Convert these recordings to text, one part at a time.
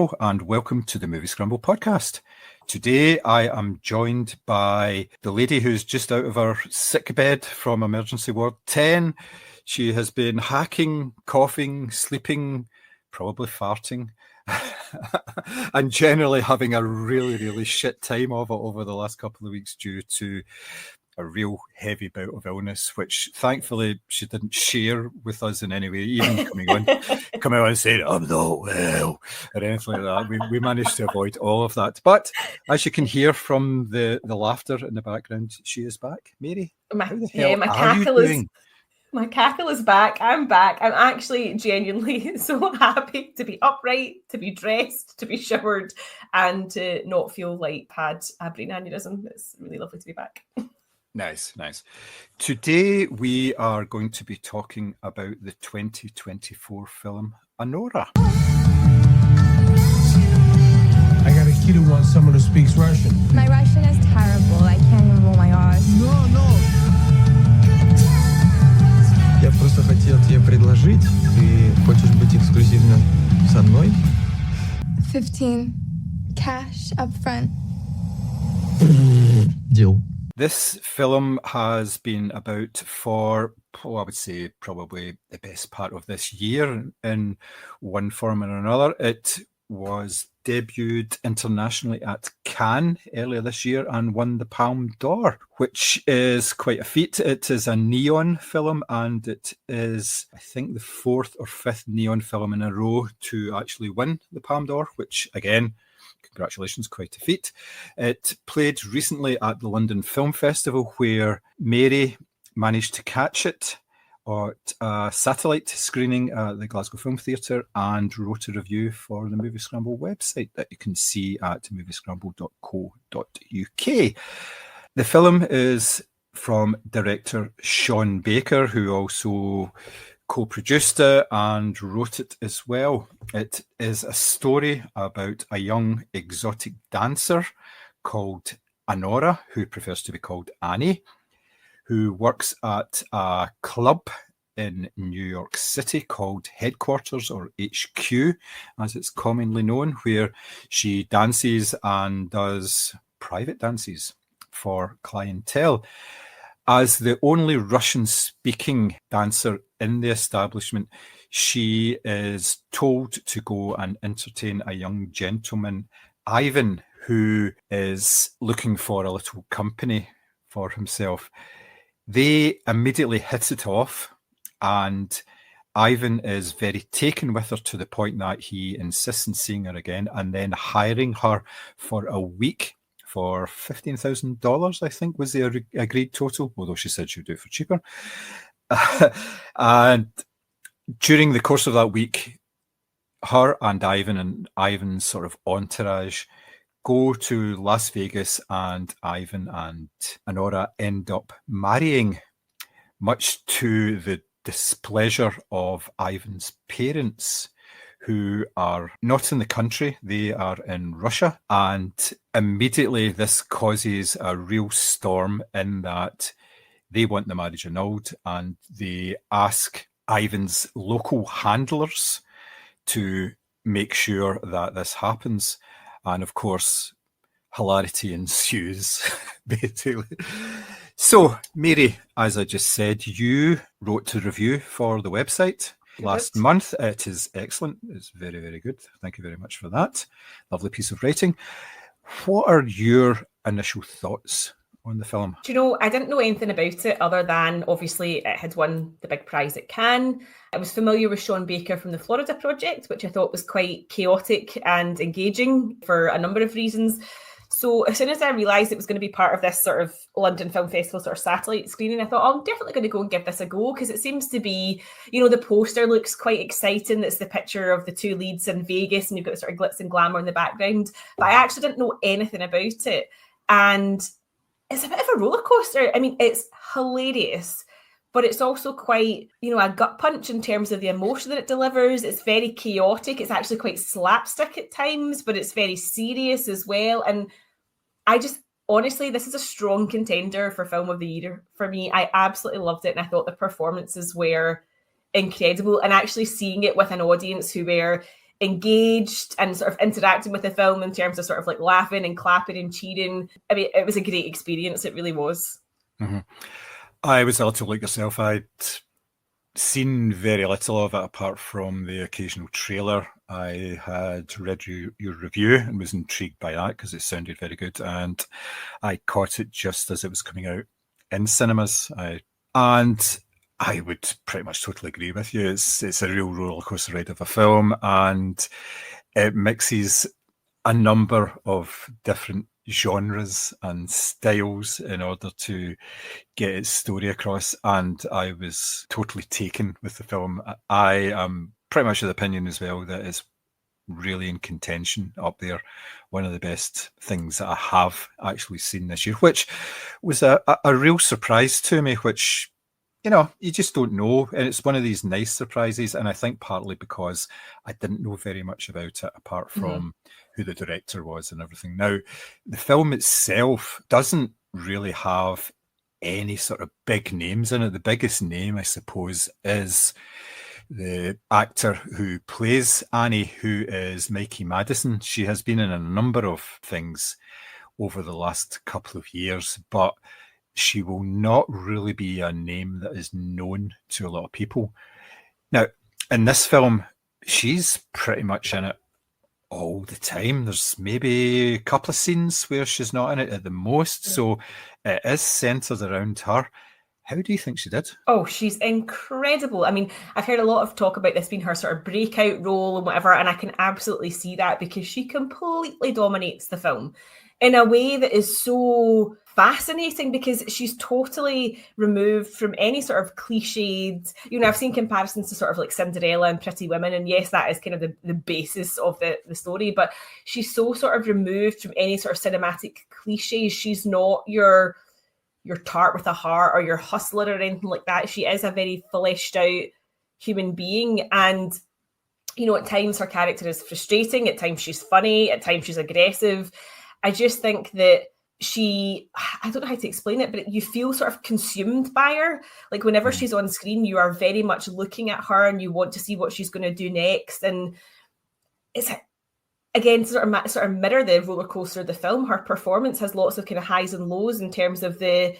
Scramble, and welcome to the Moviescramble podcast. Today I am joined by the lady who's just out of her sick bed from emergency ward 10. She has been hacking, coughing, sleeping, probably farting, and generally having a really, really shit time of it over the last couple of weeks due to a real heavy bout of illness, which thankfully she didn't share with us in any way, even coming on and saying, I'm not well, or anything like that. We managed to avoid all of that. But as you can hear from the laughter in the background, she is back. Mary, how the hell are you doing? My cackle is back. I'm back. I'm actually genuinely so happy to be upright, to be dressed, to be showered, and to not feel like had a brain aneurysm. It's really lovely to be back. Nice. Today we are going to be talking about the 2024 film Anora. I got a kid who wants someone who speaks Russian. My Russian is terrible. I can't even roll my R's. No. Я просто хотел тебе предложить. Ты хочешь быть эксклюзивно со мной? 15 cash up front. Deal. This film has been about for, I would say, probably the best part of this year in one form or another. It was debuted internationally at Cannes earlier this year and won the Palme d'Or, which is quite a feat. It is a neon film, and it is, I think, the fourth or fifth neon film in a row to actually win the Palme d'Or, which, again, congratulations, quite a feat. It played recently at the London Film Festival, where Mary managed to catch it at a satellite screening at the Glasgow Film Theatre and wrote a review for the Moviescramble website that you can see at moviescramble.co.uk. The film is from director Sean Baker, who also co-produced it and wrote it as well. It is a story about a young exotic dancer called Anora, who prefers to be called Annie, who works at a club in New York City called Headquarters, or HQ, as it's commonly known, where she dances and does private dances for clientele. As the only Russian-speaking dancer in the establishment, she is told to go and entertain a young gentleman, Ivan, who is looking for a little company for himself. They immediately hit it off, and Ivan is very taken with her to the point that he insists on seeing her again and then hiring her for a week for $15,000, I think, was the agreed total, although she said she would do it for cheaper. And during the course of that week, her and Ivan's sort of entourage go to Las Vegas, and Ivan and Anora end up marrying, much to the displeasure of Ivan's parents, who are not in the country, they are in Russia. And immediately this causes a real storm in that they want the marriage annulled, and they ask Ivan's local handlers to make sure that this happens. And of course, hilarity ensues, basically. So, Mary, as I just said, you wrote a review for the website last month. It is excellent. It's very, very good. Thank you very much for that. Lovely piece of writing. What are your initial thoughts on the film? Do you know, I didn't know anything about it other than obviously it had won the big prize at Cannes. I was familiar with Sean Baker from the Florida Project, which I thought was quite chaotic and engaging for a number of reasons. So as soon as I realised it was going to be part of this sort of London Film Festival sort of satellite screening, I thought, I'm definitely going to go and give this a go, because it seems to be, the poster looks quite exciting. It's the picture of the two leads in Vegas and you've got sort of glitz and glamour in the background. But I actually didn't know anything about it. And it's a bit of a roller coaster. I mean, it's hilarious, but it's also quite, a gut punch in terms of the emotion that it delivers. It's very chaotic. It's actually quite slapstick at times, but it's very serious as well. And honestly, this is a strong contender for Film of the Year for me. I absolutely loved it, and I thought the performances were incredible. And actually seeing it with an audience who were engaged and sort of interacting with the film in terms of sort of like laughing and clapping and cheering. I mean, it was a great experience. It really was. Mm-hmm. I was a little like yourself. I'd seen very little of it apart from the occasional trailer. I had read your review and was intrigued by that because it sounded very good, and I caught it just as it was coming out in cinemas. And I would pretty much totally agree with you. It's a real roller coaster ride of a film, and it mixes a number of different genres and styles in order to get its story across. And I was totally taken with the film. I am pretty much of the opinion as well that it's really in contention up there. One of the best things that I have actually seen this year, which was a real surprise to me, which, you know, you just don't know. And it's one of these nice surprises. And I think partly because I didn't know very much about it apart from who the director was and everything. Now, the film itself doesn't really have any sort of big names in it. The biggest name, I suppose, is the actor who plays Annie, who is Mikey Madison. She has been in a number of things over the last couple of years, but she will not really be a name that is known to a lot of people. Now, in this film, she's pretty much in it all the time. There's maybe a couple of scenes where she's not in it at the most, so it is centered around her. How do you think she did? Oh, she's incredible. I mean, I've heard a lot of talk about this being her sort of breakout role and whatever, and I can absolutely see that because she completely dominates the film in a way that is so fascinating because she's totally removed from any sort of cliched, you know, I've seen comparisons to sort of like Cinderella and Pretty Women, and yes, that is kind of the basis of the story, but she's so sort of removed from any sort of cinematic cliches. She's not your tart with a heart or your hustler or anything like that. She is a very fleshed out human being, and you know, at times her character is frustrating, at times she's funny, at times she's aggressive. I just think that I don't know how to explain it, but you feel sort of consumed by her. Like whenever she's on screen, you are very much looking at her and you want to see what she's going to do next. And it's, again, sort of mirror the roller coaster of the film. Her performance has lots of kind of highs and lows in terms of the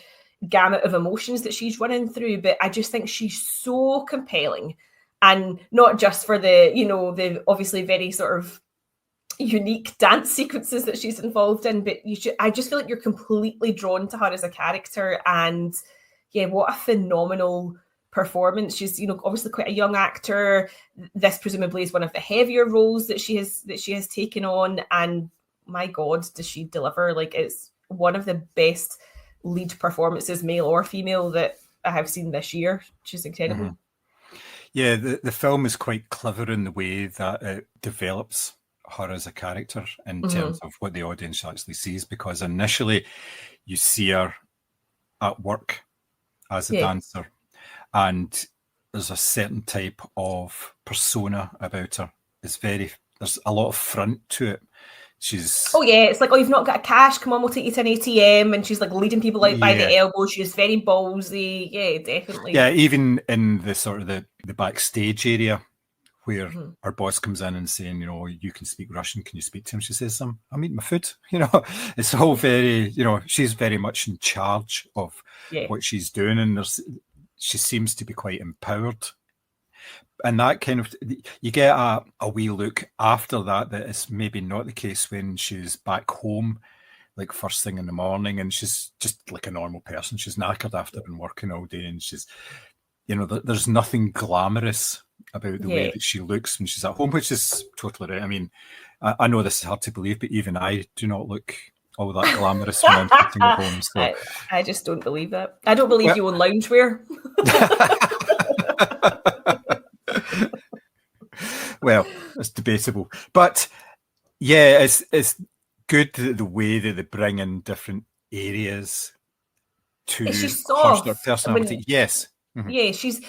gamut of emotions that she's running through. But I just think she's so compelling, and not just for the, you know, the obviously very sort of unique dance sequences that she's involved in, but I just feel like you're completely drawn to her as a character. And yeah, what a phenomenal performance. She's, you know, obviously quite a young actor. This presumably is one of the heavier roles that she has taken on, and my God, does she deliver. Like, it's one of the best lead performances, male or female, that I have seen this year. She's incredible. Yeah, the film is quite clever in the way that it develops her as a character in terms of what the audience actually sees, because initially you see her at work as a dancer, and there's a certain type of persona about her. There's a lot of front to it. It's like, oh, you've not got cash, come on, we'll take you to an ATM, and she's like leading people out by the elbow. She's very ballsy. Yeah, definitely. Yeah, even in the sort of the backstage area where our boss comes in and saying, you know, you can speak Russian, can you speak to him? She says, I'm eating my food. You know, it's all very, you know, she's very much in charge of what she's doing, and she seems to be quite empowered. And that kind of, you get a wee look after that is maybe not the case when she's back home, like first thing in the morning, and she's just like a normal person. She's knackered after been working all day, and she's, you know, there's nothing glamorous about the way that she looks when she's at home, which is totally right. I mean, I know this is hard to believe, but even I do not look all that glamorous when I'm sitting at home. So. I just don't believe that. I don't believe you own loungewear. Well, it's debatable. But yeah, it's good the way that they bring in different areas to her personality. Yes. Mm-hmm. Yeah, she's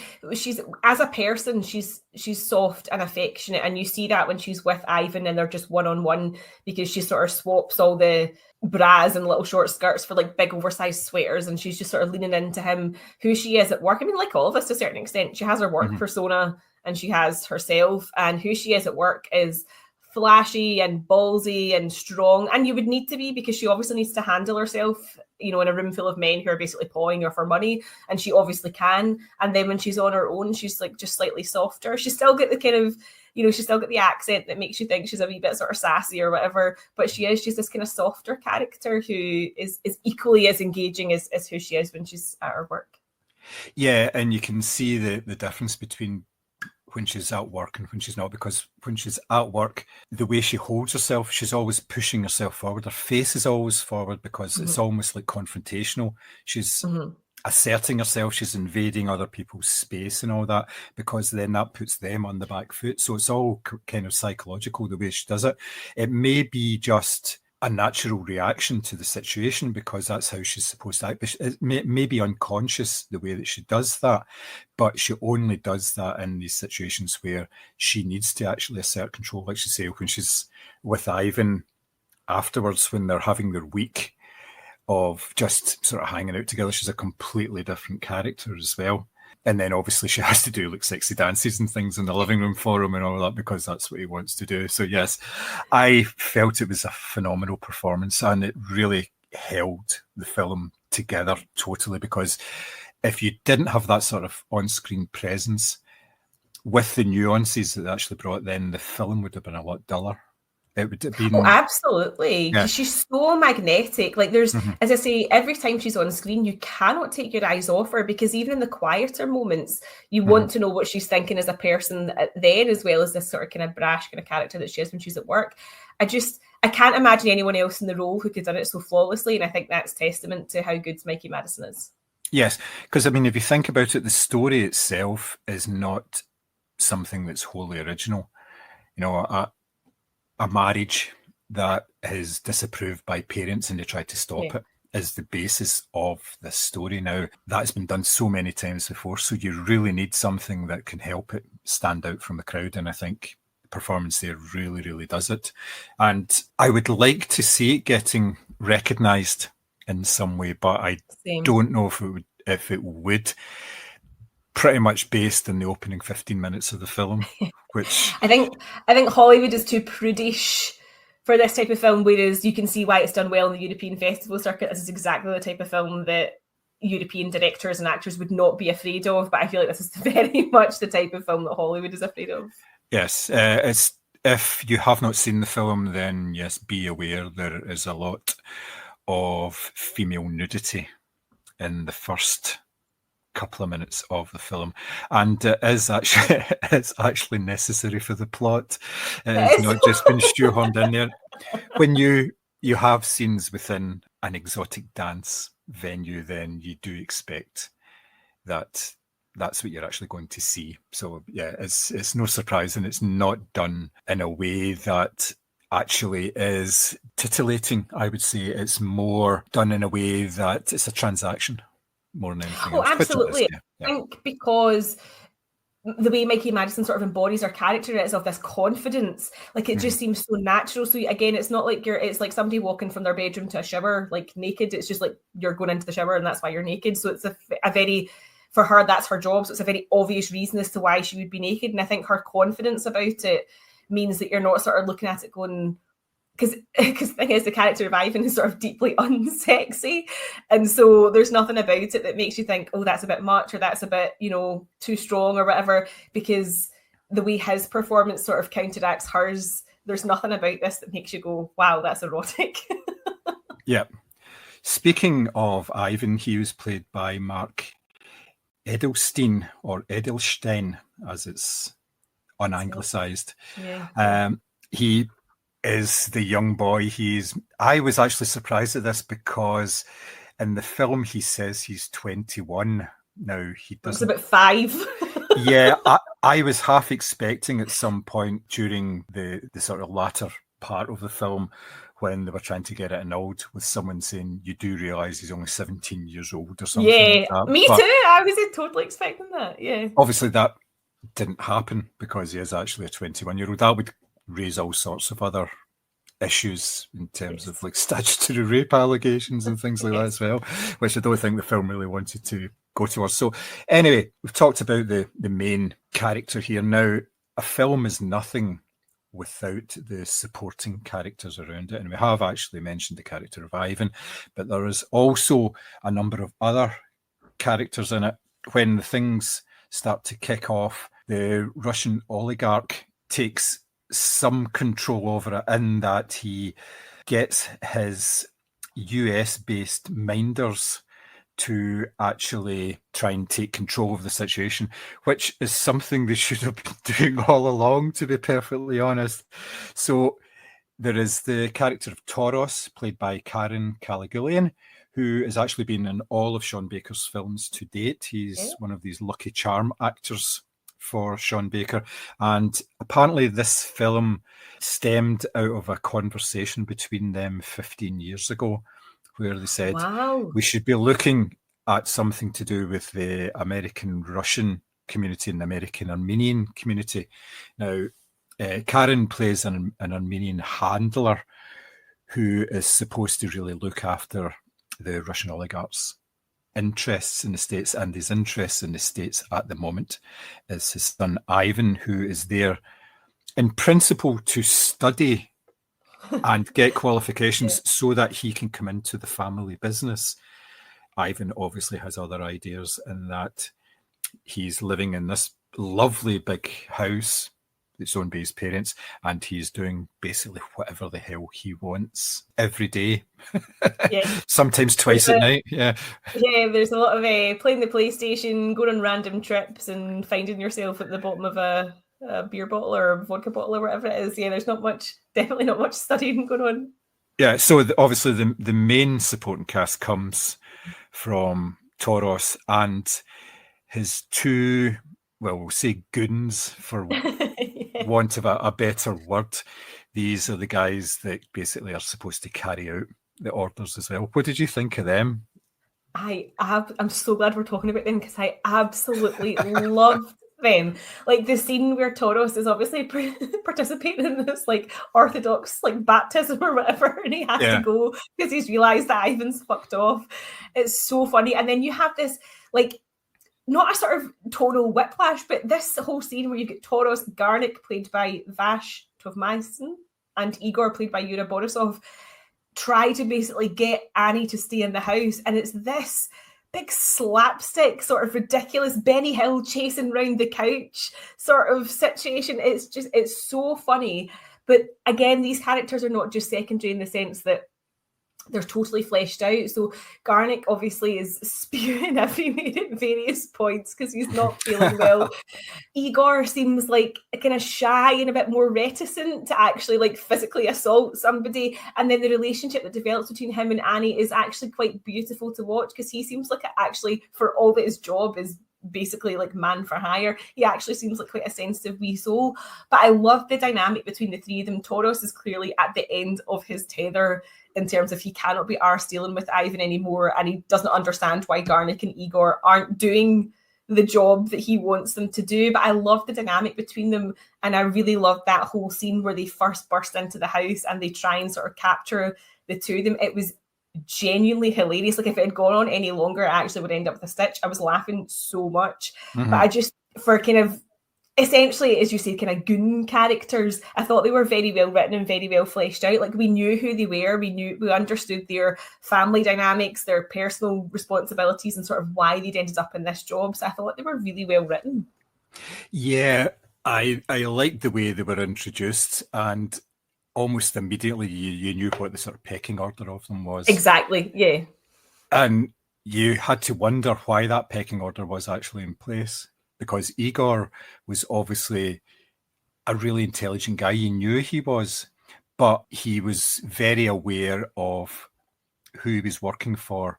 as a person, she's soft and affectionate, and you see that when she's with Ivan and they're just one-on-one, because she sort of swaps all the bras and little short skirts for like big oversized sweaters, and she's just sort of leaning into him, who she is at work. I mean, like all of us to a certain extent, she has her work persona, and she has herself, and who she is at work is flashy and ballsy and strong, and you would need to be, because she obviously needs to handle herself, you know, in a room full of men who are basically pawing her for money, and she obviously can. And then when she's on her own, she's like just slightly softer. She's still got the kind of, you know, she's still got the accent that makes you think she's a wee bit sort of sassy or whatever, but she's this kind of softer character who is equally as engaging as who she is when she's at her work. Yeah, and you can see the difference between when she's at work and when she's not, because when she's at work, the way she holds herself, she's always pushing herself forward. Her face is always forward because it's almost like confrontational. She's asserting herself, she's invading other people's space and all that, because then that puts them on the back foot. So it's all kind of psychological, the way she does it. It may be just a natural reaction to the situation because that's how she's supposed to act. But it may be unconscious the way that she does that, but she only does that in these situations where she needs to actually assert control. Like she say, when she's with Ivan afterwards, when they're having their week of just sort of hanging out together, she's a completely different character as well. And then obviously she has to do like sexy dances and things in the living room for him and all that because that's what he wants to do. So yes, I felt it was a phenomenal performance and it really held the film together totally, because if you didn't have that sort of on-screen presence with the nuances that they actually brought, then the film would have been a lot duller. It would have been... Oh, absolutely. Yeah. She's so magnetic. Like there's, as I say, every time she's on screen, you cannot take your eyes off her, because even in the quieter moments, you want to know what she's thinking as a person then, as well as this sort of kind of brash kind of character that she is when she's at work. I can't imagine anyone else in the role who could have done it so flawlessly. And I think that's testament to how good Mikey Madison is. Yes, because I mean, if you think about it, the story itself is not something that's wholly original. You know, a marriage that is disapproved by parents and they try to stop it is the basis of this story. Now, that's been done so many times before, so you really need something that can help it stand out from the crowd, and I think the performance there really, really does it. And I would like to see it getting recognised in some way, but I don't know if it would. Pretty much based on the opening 15 minutes of the film, which I think Hollywood is too prudish for this type of film, whereas you can see why it's done well in the European festival circuit. This is exactly the type of film that European directors and actors would not be afraid of, but I feel like this is very much the type of film that Hollywood is afraid of. Yes, it's, if you have not seen the film, then yes, be aware there is a lot of female nudity in the first couple of minutes of the film, and it's actually necessary for the plot. It's not just been shoehorned in there. When you have scenes within an exotic dance venue, then you do expect that that's what you're actually going to see. So yeah, it's no surprise, and it's not done in a way that actually is titillating. I would say it's more done in a way that it's a transaction more than anything else. Absolutely. I think because the way Mikey Madison sort of embodies her character is of this confidence, like it just seems so natural. So again, it's not like it's like somebody walking from their bedroom to a shower like naked. It's just like you're going into the shower and that's why you're naked. So it's a very, for her, that's her job. So it's a very obvious reason as to why she would be naked. And I think her confidence about it means that you're not sort of looking at it going, because the thing is, the character of Ivan is sort of deeply unsexy, and so there's nothing about it that makes you think, oh, that's a bit much, or that's a bit, you know, too strong or whatever, because the way his performance sort of counteracts hers, there's nothing about this that makes you go, wow, that's erotic. Yeah. Speaking of Ivan, he was played by Mark Edelstein, or Edelstein, as it's unanglicised. Yeah. He is the young boy. I was actually surprised at this because in the film he says he's 21. Now he doesn't. It's about 5. Yeah, I was half expecting at some point during the sort of latter part of the film, when they were trying to get it annulled, with someone saying, you do realise he's only 17 years old or something like that. Me too. I was totally expecting that. Yeah. Obviously that didn't happen because he is actually a 21-year-old. That would raise all sorts of other issues in terms of like statutory rape allegations and things like that as well, which I don't think the film really wanted to go towards. So anyway, we've talked about the main character here. Now, a film is nothing without the supporting characters around it. And we have actually mentioned the character of Ivan, but there is also a number of other characters in it. When the things start to kick off, the Russian oligarch takes some control over it in that he gets his US-based minders to actually try and take control of the situation, which is something they should have been doing all along, to be perfectly honest. So there is the character of Toros, played by Karen Caligulayan, who has actually been in all of Sean Baker's films to date. He's one of these Lucky Charm actors for Sean Baker. And apparently this film stemmed out of a conversation between them 15 years ago, where they said, we should be looking at something to do with the American-Russian community and the American-Armenian community. Now, Karen plays an Armenian handler who is supposed to really look after the Russian oligarchs' interests in the States, and his interests in the States at the moment is his son Ivan, who is there in principle to study and get qualifications so that he can come into the family business. Ivan obviously has other ideas in that he's living in this lovely big house that's owned by his parents, and he's doing basically whatever the hell he wants every day. Sometimes twice at night. There's a lot of playing the PlayStation, going on random trips, and finding yourself at the bottom of a beer bottle or a vodka bottle or whatever it is. There's definitely not much studying going on. So obviously the main supporting cast comes from Toros and his two, we'll say goons for want of a better word. These are the guys that basically are supposed to carry out the orders as well. What did you think of them? I'm so glad we're talking about them, because I absolutely loved them. Like the scene where Toros is obviously participating in this like Orthodox like baptism or whatever, and he has to go because he's realised that Ivan's fucked off. It's so funny. And then you have this like, not a sort of tonal whiplash, but this whole scene where you get Toros, Garnick played by Vash Tovmaisen, and Igor played by Yura Borisov, try to basically get Annie to stay in the house. And it's this big slapstick, sort of ridiculous Benny Hill chasing around the couch sort of situation. It's so funny. But again, these characters are not just secondary in the sense that they're totally fleshed out. So Garnick obviously is spewing everywhere at various points because he's not feeling well. Igor seems like kind of shy and a bit more reticent to actually like physically assault somebody. And then the relationship that develops between him and Annie is actually quite beautiful to watch, because he seems like actually, for all that his job is basically like man for hire, he actually seems like quite a sensitive wee soul. But I love the dynamic between the three of them. Toros is clearly at the end of his tether in terms of he cannot be arse dealing with Ivan anymore, and he doesn't understand why Garnick and Igor aren't doing the job that he wants them to do. But I love the dynamic between them, and I really love that whole scene where they first burst into the house and they try and sort of capture the two of them. It was genuinely hilarious. Like if it had gone on any longer, I actually would end up with a stitch. I was laughing so much. But I just, for kind of essentially, as you say, kind of goon characters, I thought they were very well written and very well fleshed out. Like we knew who they were, we understood their family dynamics, their personal responsibilities, and sort of why they'd ended up in this job. So I thought they were really well written. Yeah, I liked the way they were introduced, and almost immediately you knew what the sort of pecking order of them was. Exactly, yeah. And you had to wonder why that pecking order was actually in place, because Igor was obviously a really intelligent guy. You knew he was, but he was very aware of who he was working for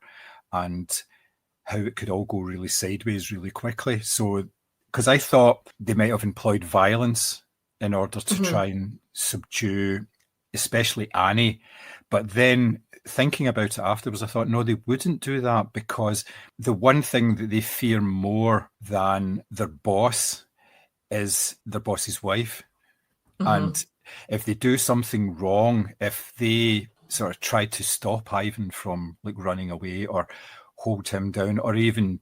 and how it could all go really sideways really quickly. So, because I thought they might have employed violence in order to try and subdue, especially Annie. But then thinking about it afterwards, I thought, no, they wouldn't do that, because the one thing that they fear more than their boss is their boss's wife. And if they do something wrong, if they sort of try to stop Ivan from like running away or hold him down or even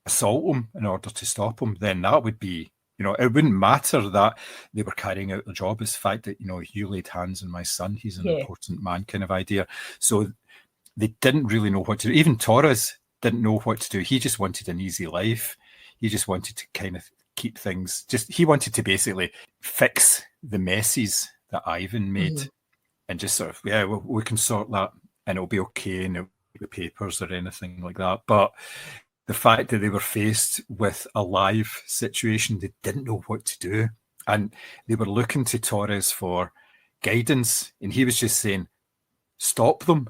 assault him in order to stop him, then that would be, it wouldn't matter that they were carrying out the job. It's the fact that, you laid hands on my son, he's an important man kind of idea. So they didn't really know what to do. Even Torres didn't know what to do. He just wanted an easy life. He just wanted to kind of keep things, he wanted to basically fix the messes that Ivan made and just sort of, we can sort that and it'll be okay, and it'll be the papers or anything like that. But the fact that they were faced with a live situation, they didn't know what to do. And they were looking to Torres for guidance. And he was just saying, stop them.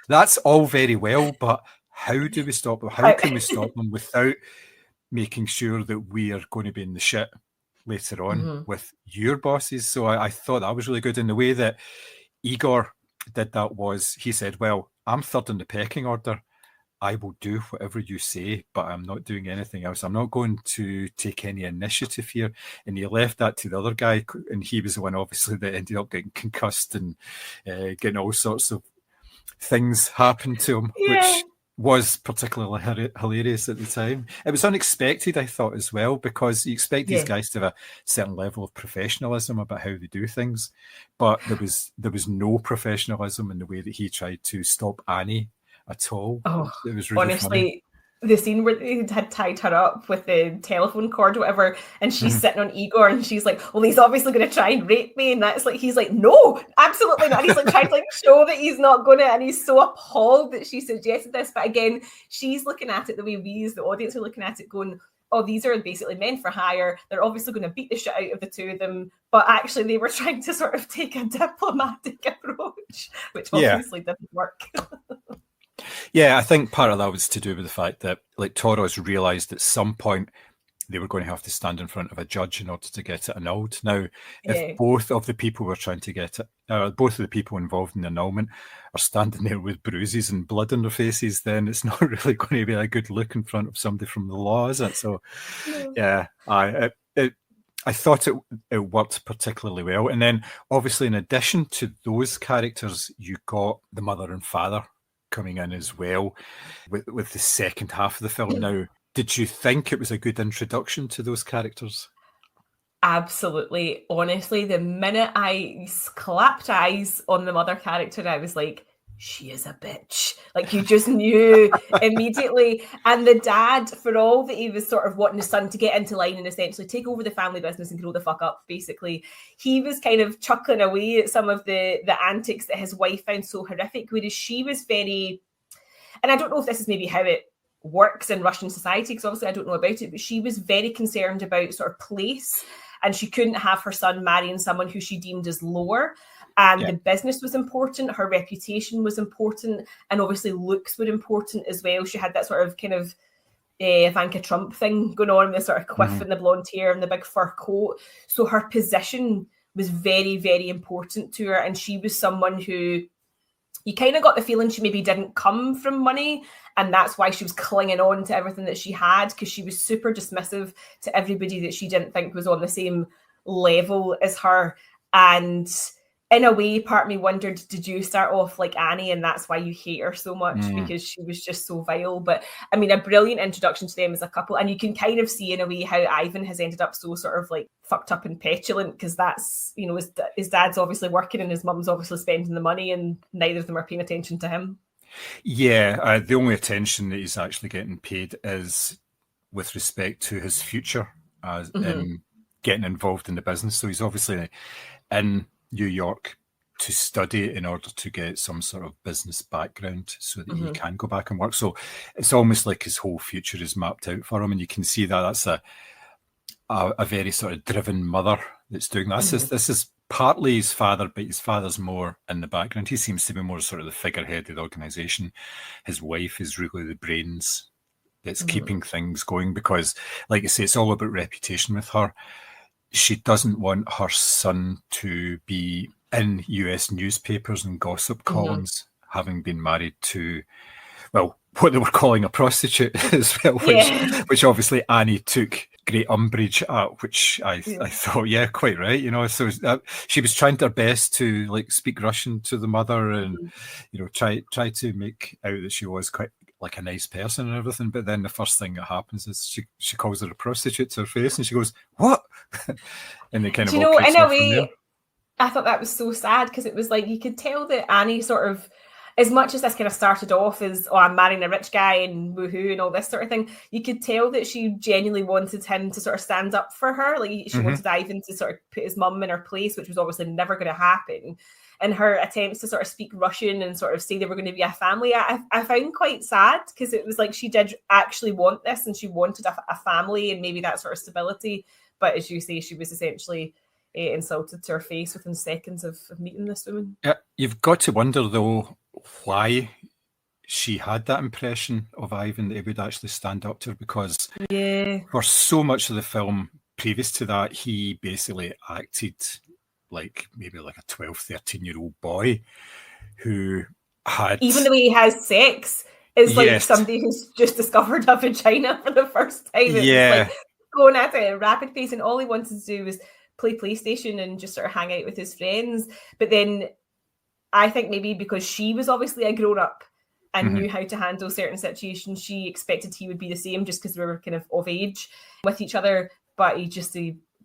That's all very well, but how do we stop them? How can we stop them without making sure that we are going to be in the shit later on with your bosses? So I thought that was really good. And the way that Igor did that was, he said, well, I'm third in the pecking order. I will do whatever you say, but I'm not doing anything else. I'm not going to take any initiative here. And he left that to the other guy, and he was the one, obviously, that ended up getting concussed and getting all sorts of things happen to him, which was particularly hilarious at the time. It was unexpected, I thought, as well, because you expect these guys to have a certain level of professionalism about how they do things, but there was no professionalism in the way that he tried to stop Annie at all. It was really honestly funny. The scene where they had tied her up with the telephone cord or whatever, and she's sitting on Igor and she's like, well, he's obviously going to try and rape me, and that's like, he's like, no, absolutely not. And he's like trying to like show that he's not going to, and he's so appalled that she suggested this. But again, she's looking at it the way we as the audience are looking at it, going, oh, these are basically men for hire. They're obviously going to beat the shit out of the two of them. But actually, they were trying to sort of take a diplomatic approach, which obviously didn't work. Yeah, I think part of that was to do with the fact that, like, Torres realised at some point they were going to have to stand in front of a judge in order to get it annulled. Now, if both of the people were trying to get it, both of the people involved in the annulment are standing there with bruises and blood on their faces, then it's not really going to be a good look in front of somebody from the law, is it? So, I thought it worked particularly well. And then, obviously, in addition to those characters, you got the mother and father coming in as well with the second half of the film. Now, did you think it was a good introduction to those characters? Absolutely. Honestly, the minute I clapped eyes on the mother character, I was like, she is a bitch. Like, you just knew immediately. And the dad, for all that he was sort of wanting his son to get into line and essentially take over the family business and grow the fuck up, basically, he was kind of chuckling away at some of the antics that his wife found so horrific, whereas she was very, and I don't know if this is maybe how it works in Russian society, because obviously I don't know about it, but she was very concerned about sort of place, and she couldn't have her son marrying someone who she deemed as lower. And the business was important, her reputation was important, and obviously looks were important as well. She had that sort of kind of Ivanka Trump thing going on, with the sort of quiff and the blonde hair and the big fur coat. So her position was very, very important to her, and she was someone who you kind of got the feeling she maybe didn't come from money, and that's why she was clinging on to everything that she had, because she was super dismissive to everybody that she didn't think was on the same level as her. And in a way, part of me wondered, did you start off like Annie and that's why you hate her so much, because she was just so vile? But I mean, a brilliant introduction to them as a couple. And you can kind of see in a way how Ivan has ended up so sort of like fucked up and petulant, because that's, you know, his dad's obviously working and his mum's obviously spending the money, and neither of them are paying attention to him. Yeah, the only attention that he's actually getting paid is with respect to his future as in getting involved in the business. So he's obviously in New York to study in order to get some sort of business background so that he can go back and work. So it's almost like his whole future is mapped out for him, and you can see that that's a very sort of driven mother that's doing that. This is partly his father, but his father's more in the background. He seems to be more sort of the figurehead of the organisation. His wife is really the brains that's keeping things going, because, like I say, it's all about reputation with her. She doesn't want her son to be in US newspapers and gossip columns, having been married to, well, what they were calling a prostitute as well, which obviously Annie took great umbrage at, which I thought, quite right, you know. So she was trying her best to like speak Russian to the mother, and you know, try to make out that she was quite like a nice person and everything, but then the first thing that happens is she calls her a prostitute to her face, and she goes, "What?" And they kind of all kicks in a off from there. way, I thought that was so sad because it was like you could tell that Annie sort of, as much as this kind of started off as, oh, I'm marrying a rich guy and woohoo and all this sort of thing, you could tell that she genuinely wanted him to sort of stand up for her. Like she wanted Ivan to sort of put his mum in her place, which was obviously never going to happen. And her attempts to sort of speak Russian and sort of say they were going to be a family, I found quite sad because it was like she did actually want this and she wanted a family and maybe that sort of stability. But as you say, she was essentially insulted to her face within seconds of meeting this woman. Yeah, you've got to wonder though why she had that impression of Ivan that he would actually stand up to her, because for so much of the film previous to that, he basically acted like maybe like a 12, 13-year-old boy who had... Even the way he has sex is like somebody who's just discovered a vagina for the first time. It's like going at it at a rapid pace, and all he wanted to do was play PlayStation and just sort of hang out with his friends. But then I think maybe because she was obviously a grown-up and knew how to handle certain situations, she expected he would be the same just because we were kind of age with each other. But he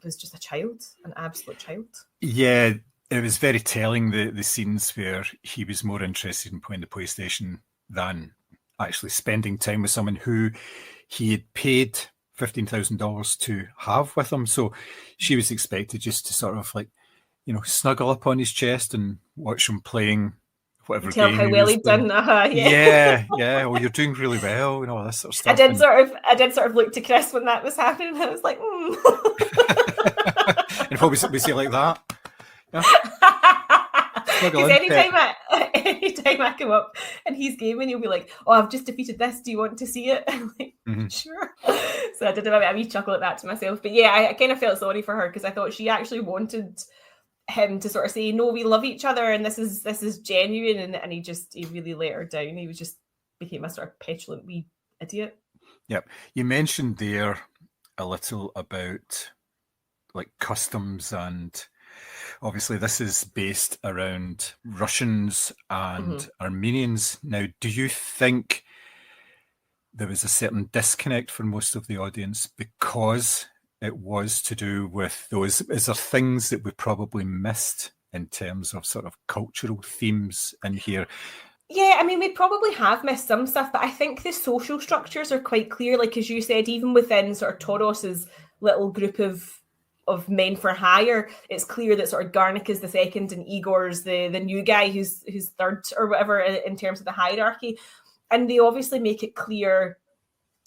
was just a child, an absolute child. Yeah, it was very telling, the scenes where he was more interested in playing the PlayStation than actually spending time with someone who he had paid $15,000 to have with him. So she was expected just to sort of like, you know, snuggle up on his chest and watch him playing whatever tell game how well he'd done. Yeah. Oh, you're doing really well, and all this sort of stuff. I did sort of look to Chris when that was happening. I was like, And probably we say like that. Yeah. Because anytime I come up and he's gaming, he'll be like, "Oh, I've just defeated this. Do you want to see it?" I'm like, "Sure." So I did a wee chuckle at that to myself. But yeah, I kind of felt sorry for her because I thought she actually wanted him to sort of say, "No, we love each other and this is genuine," and he really let her down. He just became a sort of petulant wee idiot. Yep. You mentioned there a little about like customs, and obviously this is based around Russians and Armenians. Now, do you think there was a certain disconnect for most of the audience because it was to do with those? Is there things that we probably missed in terms of sort of cultural themes in here? Yeah, I mean, we probably have missed some stuff, but I think the social structures are quite clear. Like, as you said, even within sort of Toros's little group of men for hire, it's clear that sort of Garnick is the second and Igor's the new guy who's third or whatever in terms of the hierarchy. And they obviously make it clear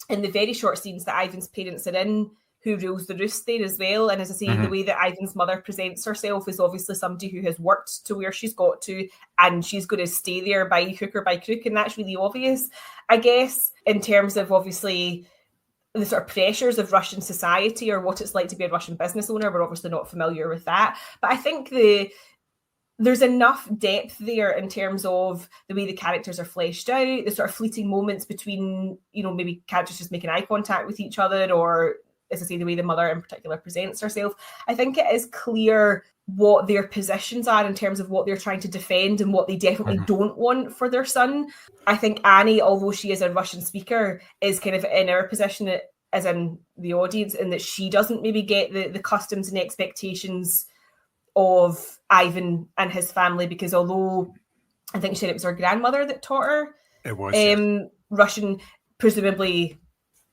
in the very short scenes that Ivan's parents are in who rules the roost there as well. And as I say, the way that Ivan's mother presents herself is obviously somebody who has worked to where she's got to, and she's going to stay there by hook or by crook. And that's really obvious, I guess, in terms of obviously the sort of pressures of Russian society or what it's like to be a Russian business owner. We're obviously not familiar with that. But I think there's enough depth there in terms of the way the characters are fleshed out, the sort of fleeting moments between, you know, maybe characters just making eye contact with each other, or, as I say, the way the mother in particular presents herself. I think it is clear what their positions are in terms of what they're trying to defend and what they definitely don't want for their son. I think Annie, although she is a Russian speaker, is kind of in our position as in the audience, in that she doesn't maybe get the customs and expectations of Ivan and his family, because although I think she said it was her grandmother that taught her Russian, presumably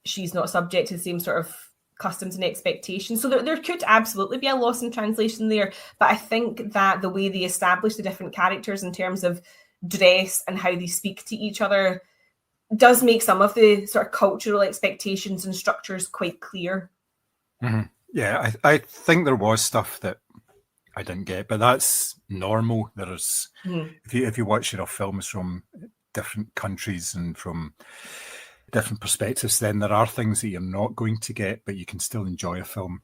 she's not subject to the same sort of customs and expectations. So there could absolutely be a loss in translation there. But I think that the way they establish the different characters in terms of dress and how they speak to each other does make some of the sort of cultural expectations and structures quite clear. Yeah, I think there was stuff that I didn't get, but that's normal. There's if you watch enough films from different countries and from different perspectives, then there are things that you're not going to get, but you can still enjoy a film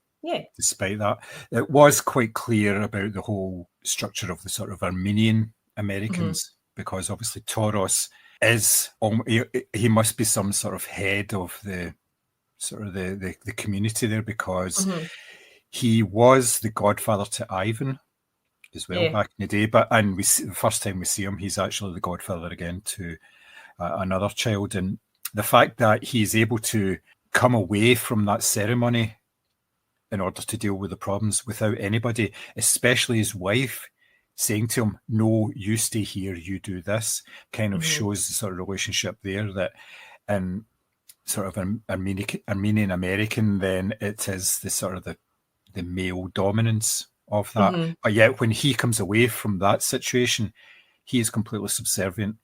despite that. It was quite clear about the whole structure of the sort of Armenian Americans, because obviously Toros is, he must be some sort of head of the sort of the community there, because he was the godfather to Ivan as well back in the day. But the first time we see him, he's actually the godfather again to another child. And the fact that he's able to come away from that ceremony in order to deal with the problems without anybody, especially his wife, saying to him, no, you stay here, you do this, kind of shows the sort of relationship there that in sort of an Armenian American, then it is the sort of the male dominance of that. But yet when he comes away from that situation, he is completely subservient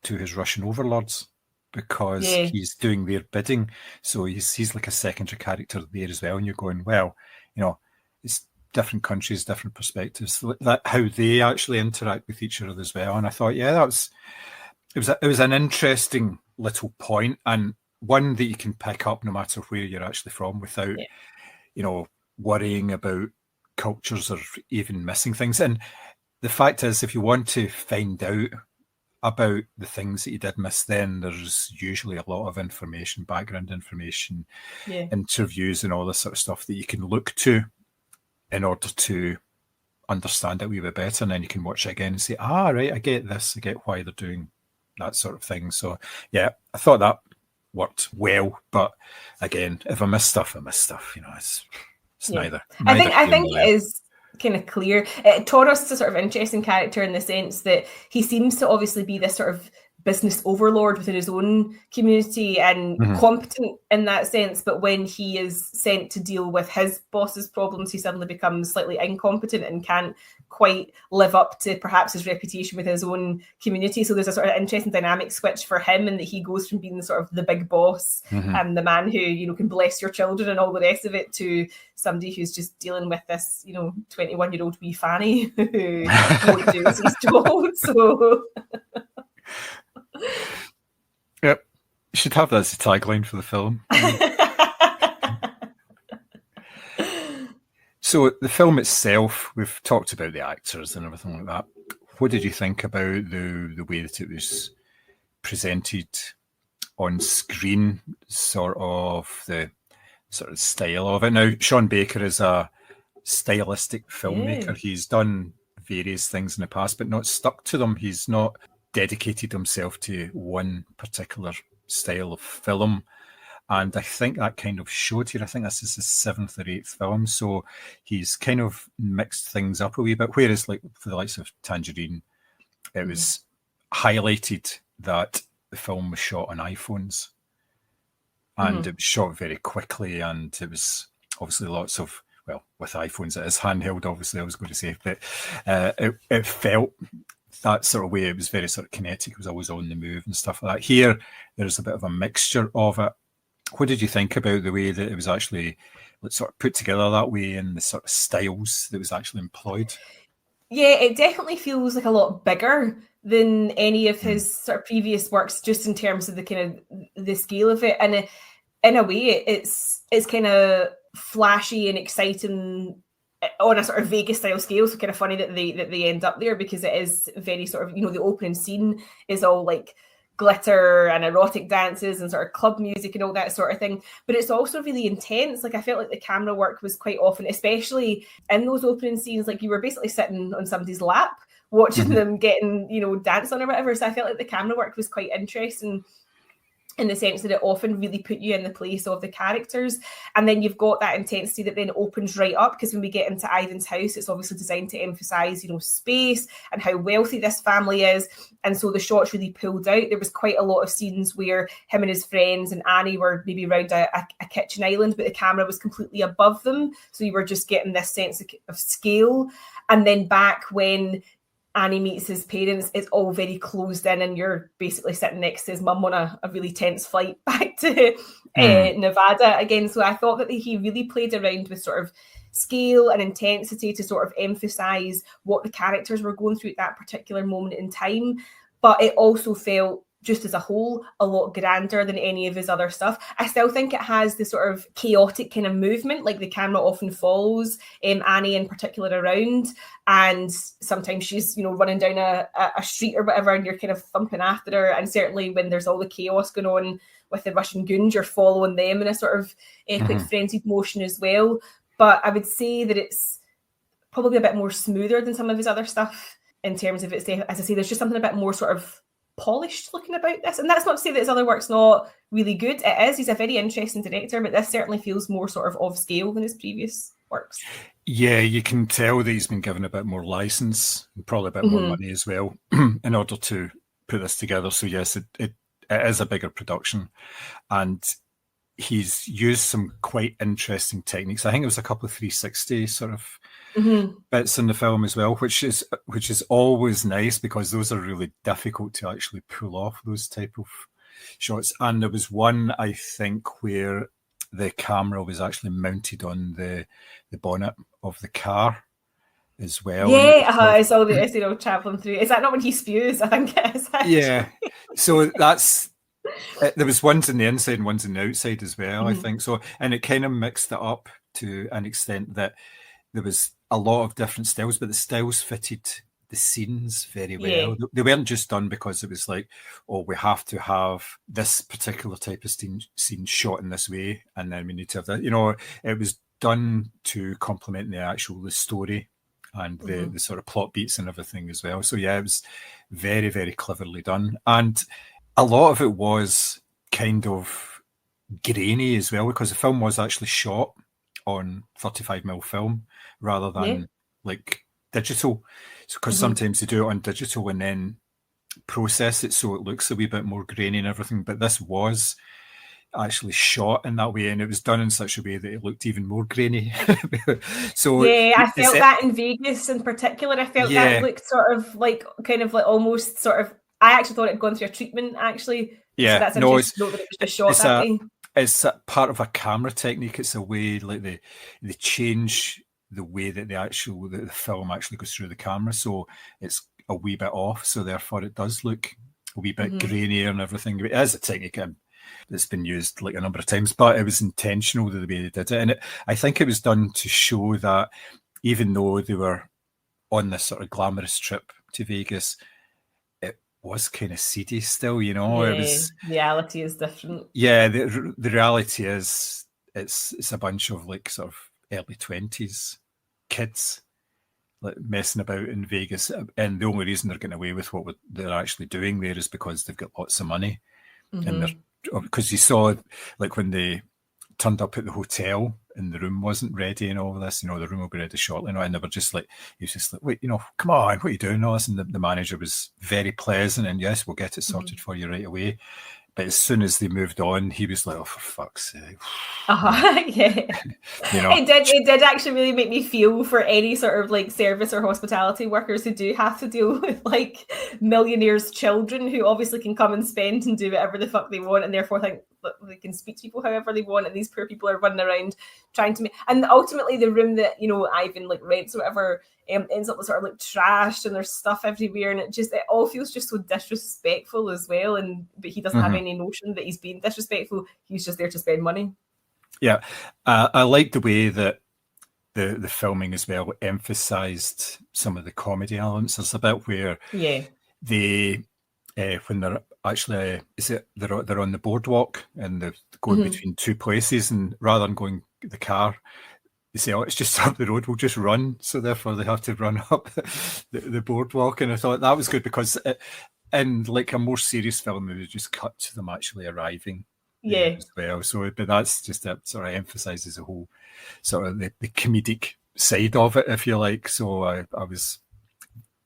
to his Russian overlords because he's doing their bidding. So he's like a secondary character there as well. And you're going, well, it's different countries, different perspectives, that how they actually interact with each other as well. And I thought, it was an interesting little point, and one that you can pick up no matter where you're actually from without, worrying about cultures or even missing things. And the fact is, if you want to find out about the things that you did miss, then there's usually a lot of information, background information, interviews and all this sort of stuff that you can look to in order to understand it a wee bit better. And then you can watch it again and say, right, I get this, I get why they're doing that sort of thing. So I thought that worked well. But again, if I miss stuff, I miss stuff. It's neither. I think it is kind of clear. Taurus is a sort of interesting character in the sense that he seems to obviously be this sort of business overlord within his own community and competent in that sense, but when he is sent to deal with his boss's problems, he suddenly becomes slightly incompetent and can't quite live up to perhaps his reputation with his own community. So there's a sort of interesting dynamic switch for him, and that he goes from being sort of the big boss and the man who can bless your children and all the rest of it, to somebody who's just dealing with this 21-year-old wee fanny who won't do as he's told. So yep, you should have that as a tagline for the film. So the film itself, we've talked about the actors and everything like that. What did you think about the way that it was presented on screen, sort of the sort of style of it? Now, Sean Baker is a stylistic filmmaker. He's done various things in the past, but not stuck to them. He's not dedicated himself to one particular style of film. And I think that kind of showed here. I think this is his 7th or 8th film. So he's kind of mixed things up a wee bit. Whereas like for the likes of Tangerine, it was highlighted that the film was shot on iPhones. And it was shot very quickly. And it was obviously lots of, well, with iPhones, it is handheld, obviously, I was going to say. But it felt that sort of way. It was very sort of kinetic. It was always on the move and stuff like that. Here, there's a bit of a mixture of it. What did you think about the way that it was actually sort of put together that way, and the sort of styles that was actually employed? Yeah, it definitely feels like a lot bigger than any of his sort of previous works, just in terms of the kind of the scale of it. And in a way, it's kind of flashy and exciting on a sort of Vegas style scale. So kind of funny that they end up there, because it is very sort of, the opening scene is all like glitter and erotic dances and sort of club music and all that sort of thing, but it's also really intense. Like I felt like the camera work was quite often, especially in those opening scenes, like you were basically sitting on somebody's lap watching them getting dance on or whatever. So I felt like the camera work was quite interesting in the sense that it often really put you in the place of the characters. And then you've got that intensity that then opens right up, because when we get into Ivan's house, it's obviously designed to emphasize, space and how wealthy this family is. And so the shots really pulled out. There was quite a lot of scenes where him and his friends and Annie were maybe around a kitchen island, but the camera was completely above them. So you were just getting this sense of scale. And then back when Annie meets his parents, it's all very closed in, and you're basically sitting next to his mum on a really tense flight back to Nevada again. So I thought that he really played around with sort of scale and intensity to sort of emphasize what the characters were going through at that particular moment in time. But it also felt, just as a whole, a lot grander than any of his other stuff. I still think it has the sort of chaotic kind of movement, like the camera often follows Annie in particular around, and sometimes she's running down a street or whatever, and you're kind of thumping after her. And certainly when there's all the chaos going on with the Russian goons, you're following them in a sort of quick frenzied motion as well. But I would say that it's probably a bit more smoother than some of his other stuff in terms of its, as I say, there's just something a bit more sort of polished looking about this. And that's not to say that his other work's not really good. It is. He's a very interesting director, but this certainly feels more sort of scale than his previous works. Yeah, you can tell that he's been given a bit more license and probably a bit more money as well in order to put this together. So yes, it is a bigger production, and he's used some quite interesting techniques. I think it was a couple of 360 sort of bits in the film as well, which is always nice because those are really difficult to actually pull off, those type of shots. And there was one, I think, where the camera was actually mounted on the bonnet of the car as well. Yeah, I saw the traveling through. Is that not when he spews? I think it is. Actually. Yeah. So that's there was ones on the inside and ones on the outside as well, I think. So, and it kind of mixed it up to an extent that there was a lot of different styles, but the styles fitted the scenes very well. Yeah. They weren't just done because it was like, oh, we have to have this particular type of scene shot in this way, and then we need to have that. You know, it was done to complement the story and the sort of plot beats and everything as well. So yeah, it was very, very cleverly done. And a lot of it was kind of grainy as well, because the film was actually shot on 35mm film rather than like digital. So because sometimes they do it on digital and then process it so it looks a wee bit more grainy and everything. But this was actually shot in that way, and it was done in such a way that it looked even more grainy. So yeah, I felt that in Vegas in particular. I felt that looked sort of like kind of like almost sort of. I actually thought it had gone through a treatment actually. Yeah, so that's interesting to note that it was just shot that way. It's a part of a camera technique. It's a way like they change the way that the film actually goes through the camera, so it's a wee bit off. So therefore, it does look a wee bit grainier and everything. It is a technique that's been used like a number of times, but it was intentional the way they did it, and I think it was done to show that even though they were on this sort of glamorous trip to Vegas, it was kind of seedy still. You know, yeah, it was reality is different. Yeah, the reality is it's a bunch of like sort of early 20s kids like messing about in Vegas, and the only reason they're getting away with what they're actually doing there is because they've got lots of money, and they're because you saw like when they turned up at the hotel and the room wasn't ready and all this, you know, the room will be ready shortly, and they were just like, he was just like, wait, you know, come on, what are you doing, all this? And the manager was very pleasant, and yes, we'll get it sorted for you right away. But as soon as they moved on, he was like, oh, for fuck's sake. Yeah. You know? It did actually really make me feel for any sort of like service or hospitality workers who do have to deal with like millionaires' children who obviously can come and spend and do whatever the fuck they want, and therefore think that they can speak to people however they want, and these poor people are running around trying to make, and ultimately the room that, you know, Ivan like rents or whatever ends up sort of like trashed, and there's stuff everywhere, and it all feels just so disrespectful as well. But he doesn't have any notion that he's being disrespectful. He's just there to spend money. Yeah, I like the way that the filming as well emphasized some of the comedy elements. There's a bit where they when they're actually they're on the boardwalk and they're going between two places, and rather than going the car, they say, oh, it's just up the road, we'll just run. So therefore they have to run up the boardwalk. And I thought that was good because in like a more serious film, it would just cut to them actually arriving as well. So, but that's just that sort of emphasizes the whole sort of the comedic side of it, if you like. So I was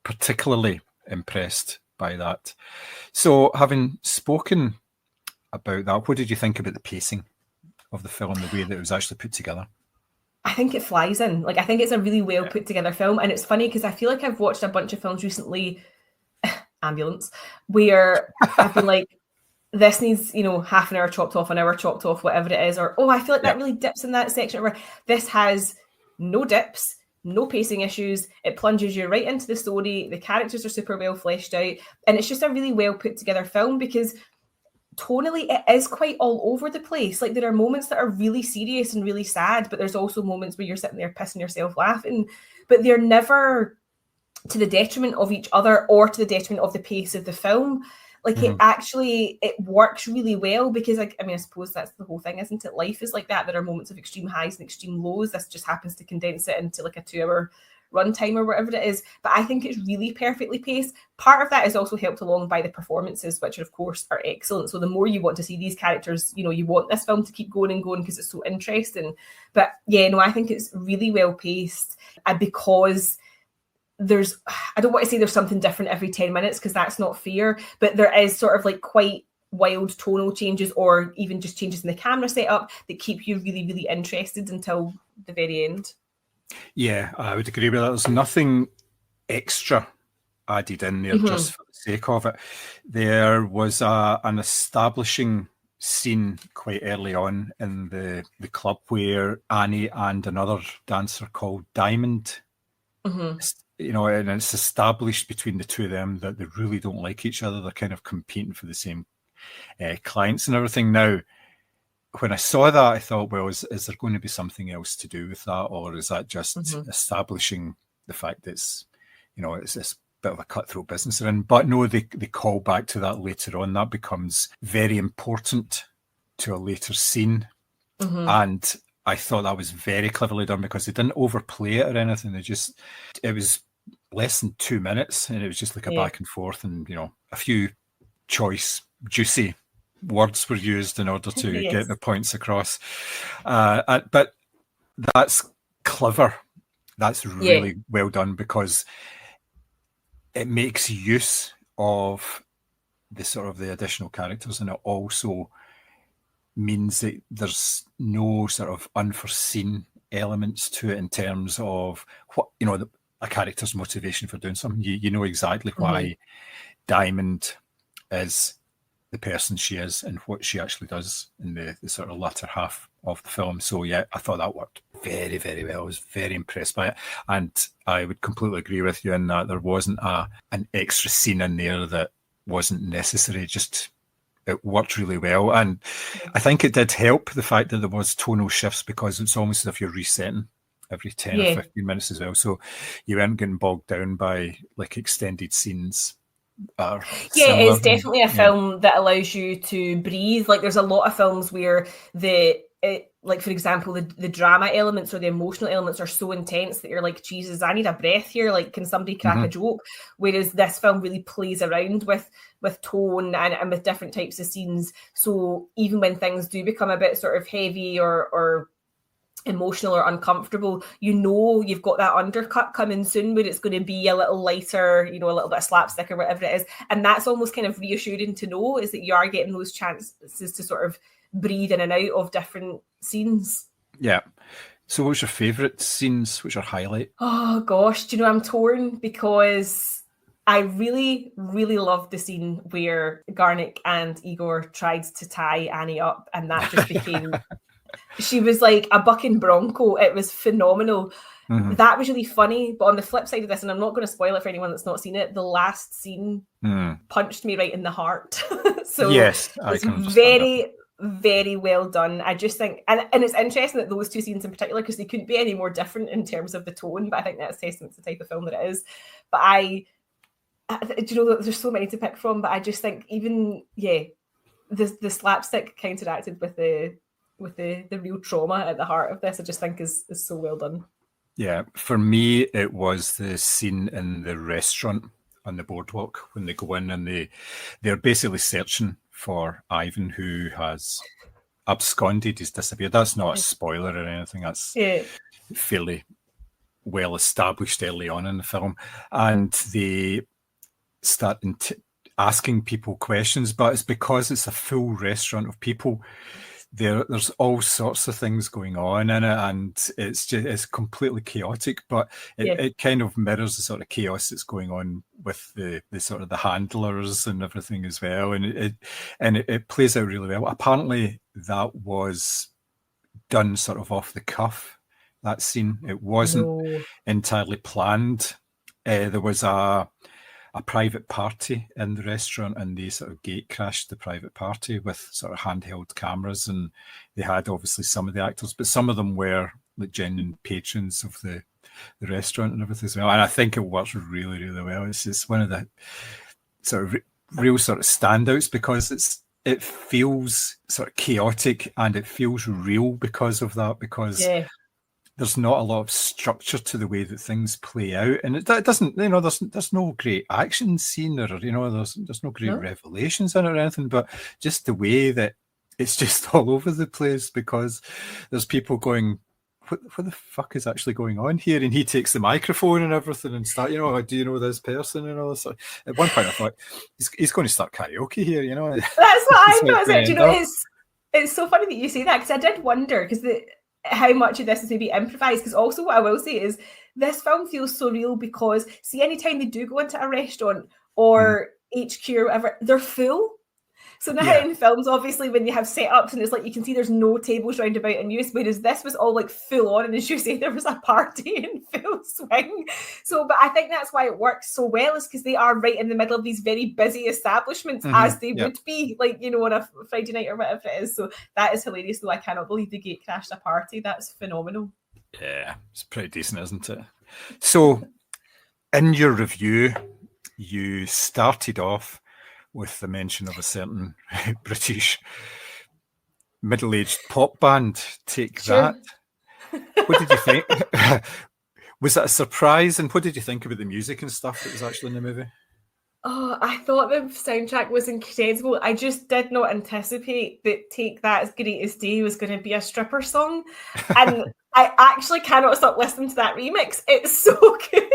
particularly impressed by that. So having spoken about that, what did you think about the pacing of the film, the way that it was actually put together? I think it flies in. Like, I think it's a really well put together film. And it's funny because I feel like I've watched a bunch of films recently, Ambulance, where I've been like, this needs, you know, half an hour chopped off, an hour chopped off, whatever it is. Or, oh, I feel like that really dips in that section. Where this has no dips, no pacing issues. It plunges you right into the story. The characters are super well fleshed out. And it's just a really well put together film because tonally it is quite all over the place. Like, there are moments that are really serious and really sad, but there's also moments where you're sitting there pissing yourself laughing, but they're never to the detriment of each other or to the detriment of the pace of the film. Like, it works really well because I mean, I suppose that's the whole thing, isn't it? Life is like that. There are moments of extreme highs and extreme lows. This just happens to condense it into like a 2-hour runtime or whatever it is. But I think it's really perfectly paced. Part of that is also helped along by the performances, which of course are excellent. So the more you want to see these characters, you know, you want this film to keep going and going because it's so interesting. But yeah, no, I think it's really well paced, and because there's, I don't want to say there's something different every 10 minutes because that's not fair, but there is sort of like quite wild tonal changes or even just changes in the camera setup that keep you really, really interested until the very end. Yeah, I would agree with that. There's nothing extra added in there just for the sake of it. There was an establishing scene quite early on in the club where Annie and another dancer called Diamond, you know, and it's established between the two of them that they really don't like each other. They're kind of competing for the same clients and everything. Now, when I saw that, I thought, well, is there going to be something else to do with that, or is that just establishing the fact that it's, you know, it's this bit of a cutthroat business they're in? But no, they call back to that later on. That becomes very important to a later scene, and I thought that was very cleverly done because they didn't overplay it or anything. It was less than 2 minutes, and it was just like a back and forth, and you know, a few choice, juicy words were used in order to get the points across. But that's clever. That's really well done because it makes use of the sort of the additional characters, and it also means that there's no sort of unforeseen elements to it in terms of what, you know, a character's motivation for doing something. You know exactly why Diamond is the person she is and what she actually does in the sort of latter half of the film. So yeah, I thought that worked very, very well. I was very impressed by it. And I would completely agree with you in that there wasn't an extra scene in there that wasn't necessary. Just it worked really well. And I think it did help the fact that there was tonal shifts because it's almost as if you're resetting every 10 or 15 minutes as well. So you weren't getting bogged down by like extended scenes. It's definitely a film that allows you to breathe. Like there's a lot of films where like for example, the drama elements or the emotional elements are so intense that you're like, Jesus, I need a breath here. Like, can somebody crack a joke? Whereas this film really plays around with tone and with different types of scenes. So even when things do become a bit sort of heavy or emotional or uncomfortable, you know you've got that undercut coming soon where it's going to be a little lighter, you know, a little bit of slapstick or whatever it is. And that's almost kind of reassuring to know, is that you are getting those chances to sort of breathe in and out of different scenes. Yeah. So what's your favourite scenes? What's your highlight? Oh gosh, do you know, I'm torn because I really, really loved the scene where Garnick and Igor tried to tie Annie up, and that just became she was like a bucking bronco. It was phenomenal. That was really funny. But on the flip side of this, and I'm not going to spoil it for anyone that's not seen it, the last scene punched me right in the heart. So yes, it's very, very well done. I just think, and it's interesting that those two scenes in particular, because they couldn't be any more different in terms of the tone, but I think that's testament to the type of film that it is. But do you know, there's so many to pick from, but I just think even, the slapstick counteracted with the real trauma at the heart of this, I just think is so well done. Yeah, for me, it was the scene in the restaurant on the boardwalk when they go in and they're basically searching for Ivan, who has absconded, he's disappeared. That's not a spoiler or anything. That's fairly well established early on in the film. And they start asking people questions, but it's because it's a full restaurant of people. There's all sorts of things going on in it, and it's completely chaotic, but it kind of mirrors the sort of chaos that's going on with the sort of the handlers and everything as well, and it plays out really well. Apparently that was done sort of off the cuff, that scene. It wasn't entirely planned. There was a private party in the restaurant, and they sort of gate crashed the private party with sort of handheld cameras, and they had obviously some of the actors, but some of them were like genuine patrons of the restaurant and everything as well. And I think it works really, really well. It's one of the sort of real sort of standouts because it feels sort of chaotic and it feels real because of that, because there's not a lot of structure to the way that things play out, and it doesn't, there's no great action scene, or there's no great revelations in it or anything, but just the way that it's just all over the place, because there's people going, what the fuck is actually going on here? And he takes the microphone and everything and start, do you know this person and all this? At one point I thought, he's going to start karaoke here, That's what I thought. It's so funny that you say that, because I did wonder, because how much of this is maybe improvised, because also what I will say is this film feels so real, because see, anytime they do go into a restaurant or HQ or whatever, they're full. So now in films, obviously, when you have setups and it's like you can see there's no tables round about in use, whereas this was all like full on, and as you say, there was a party in full swing. So, but I think that's why it works so well, is because they are right in the middle of these very busy establishments, as they would be, like, on a Friday night or whatever it is. So that is hilarious, though. I cannot believe the gate crashed a party. That's phenomenal. Yeah, it's pretty decent, isn't it? So, in your review, you started off with the mention of a certain British middle-aged pop band. Take that. What did you think? Was that a surprise? And what did you think about the music and stuff that was actually in the movie? Oh, I thought the soundtrack was incredible. I just did not anticipate that Take That As Greatest Day was going to be a stripper song. And I actually cannot stop listening to that remix. It's so good.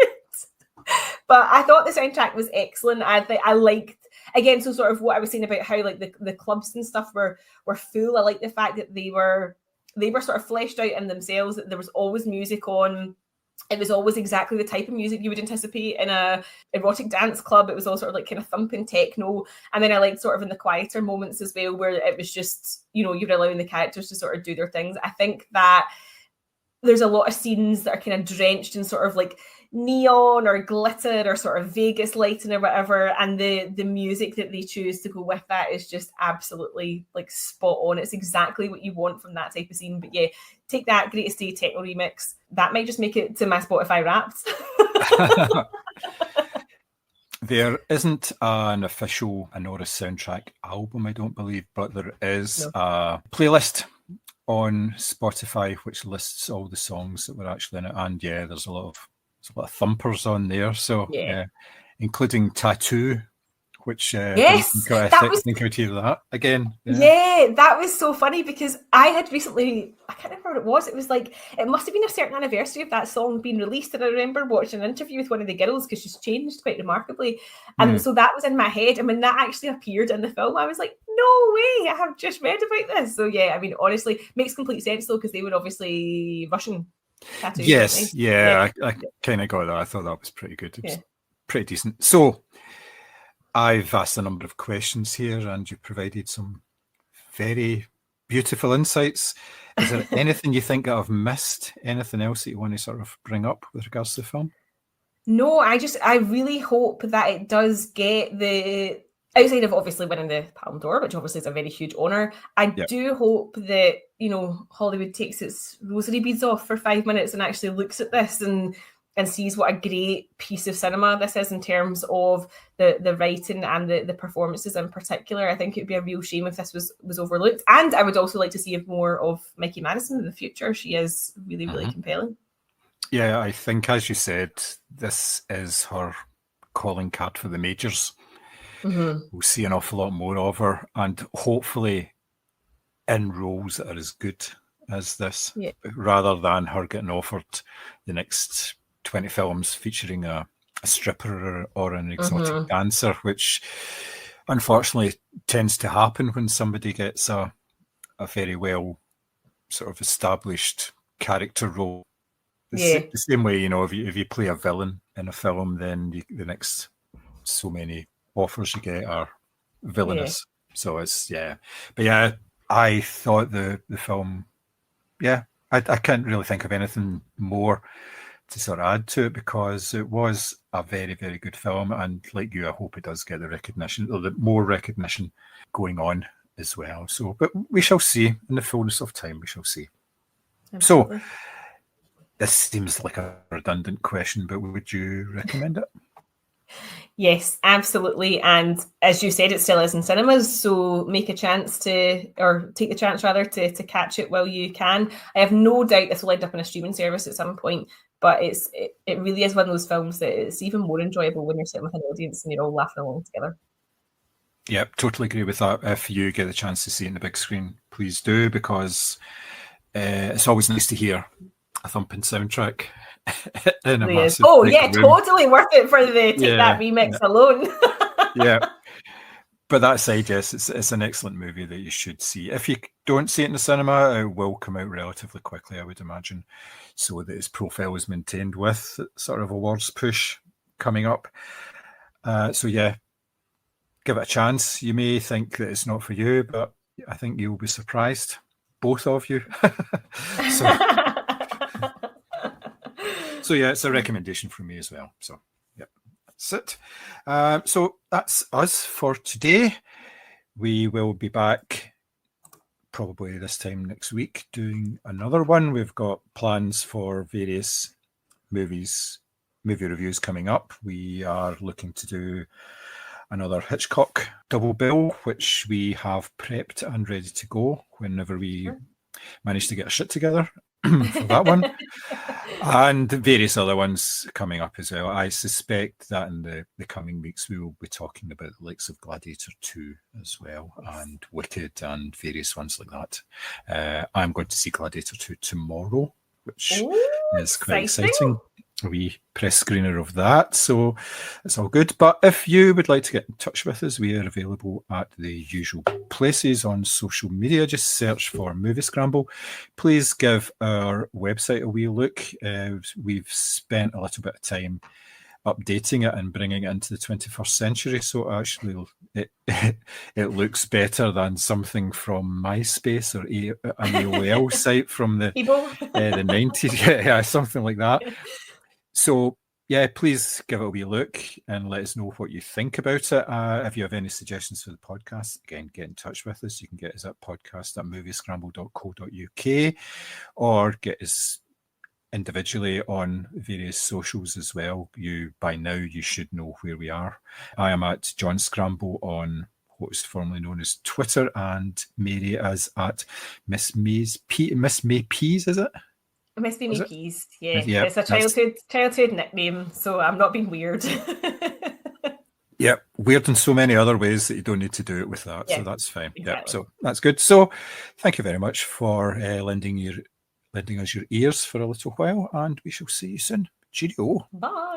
But I thought the soundtrack was excellent. I liked, again, so sort of what I was saying about how like the clubs and stuff were full. I like the fact that they were sort of fleshed out in themselves, that there was always music on. It was always exactly the type of music you would anticipate in a erotic dance club. It was all sort of like kind of thumping techno. And then I liked sort of in the quieter moments as well, where it was just, you're allowing the characters to sort of do their things. I think that there's a lot of scenes that are kind of drenched in sort of like neon or glitter or sort of Vegas lighting or whatever, and the music that they choose to go with that is just absolutely like spot on. It's exactly what you want from that type of scene. But yeah, Take That Greatest Day techno remix, that might just make it to my Spotify Wrapped. There isn't an official Anora soundtrack album, I don't believe, but there is a playlist on Spotify which lists all the songs that were actually in it, and yeah, there's a lot of thumpers on there. So including Tattoo, which yes, I think I would hear that again. Yeah, that was so funny, because I had recently, I can't remember what it was. It was like, it must have been a certain anniversary of that song being released, and I remember watching an interview with one of the girls, because she's changed quite remarkably, and so that was in my head. And when that actually appeared in the film, I was like, no way, I have just read about this. So yeah, I mean, honestly, makes complete sense though, because they were obviously Russian tattoos. Yes, I kind of got that. I thought that was pretty good. It was pretty decent. So I've asked a number of questions here, and you provided some very beautiful insights. Is there anything you think that I've missed? Anything else that you want to sort of bring up with regards to the film? No, I really hope that it does get the, outside of obviously winning the Palme d'Or, which obviously is a very huge honour, I do hope that, Hollywood takes its rosary beads off for 5 minutes and actually looks at this and sees what a great piece of cinema this is in terms of the writing and the performances in particular. I think it would be a real shame if this was overlooked. And I would also like to see more of Mikey Madison in the future. She is really, really compelling. Yeah, I think, as you said, this is her calling card for the majors. We'll see an awful lot more of her, and hopefully in roles that are as good as this, rather than her getting offered the next 20 films featuring a stripper or an exotic dancer, which unfortunately tends to happen when somebody gets a very well sort of established character role. The same way, if you play a villain in a film, then the next so many offers you get are villainous. So it's but yeah, I thought the film, I can't really think of anything more to sort of add to it, because it was a very, very good film, and like you, I hope it does get the recognition, or the more recognition going on as well. So, but we shall see in the fullness of time. We shall see. Absolutely. So this seems like a redundant question, but would you recommend it? Yes, absolutely. And as you said, it still is in cinemas, so make a chance to, or take the chance rather, to catch it while you can. I have no doubt this will end up on a streaming service at some point, but it really is one of those films that is even more enjoyable when you're sitting with an audience and you're all laughing along together. Yep, totally agree with that. If you get the chance to see it in the big screen, please do, because it's always nice to hear a thumping soundtrack in a massive big room. Totally worth it for the That remix alone. Yeah. But that aside, yes, it's an excellent movie that you should see. If you don't see it in the cinema, it will come out relatively quickly, I would imagine, so that its profile is maintained with sort of awards push coming up. So yeah, give it a chance. You may think that it's not for you, but I think you'll be surprised, both of you. So yeah, it's a recommendation from me as well. So yeah, that's it. So that's us for today. We will be back probably this time next week doing another one. We've got plans for various movie reviews coming up. We are looking to do another Hitchcock double bill, which we have prepped and ready to go whenever we manage to get our shit together for that one. And various other ones coming up as well. I suspect that in the coming weeks we will be talking about the likes of Gladiator 2 as well, and Wicked and various ones like that. I'm going to see Gladiator 2 tomorrow, which is quite exciting. A wee press screener of that, so it's all good. But if you would like to get in touch with us, we are available at the usual places on social media. Just search for Moviescramble. Please give our website a wee look. We've spent a little bit of time updating it and bringing it into the 21st century, so actually it looks better than something from MySpace or an AOL site from the 90s. Yeah, something like that. So, yeah, please give it a wee look and let us know what you think about it. If you have any suggestions for the podcast, again, get in touch with us. You can get us at podcast@moviescramble.co.uk or get us individually on various socials as well. By now, you should know where we are. I am at John Scramble on what was formerly known as Twitter, and Mary is at Miss May Peas, is it? It must be me peas. Yeah, it's a childhood nickname, so I'm not being weird. Yeah, weird in so many other ways that you don't need to do it with that, so that's fine. Exactly. Yeah, so that's good. So thank you very much for lending us your ears for a little while, and we shall see you soon. Cheerio. Bye.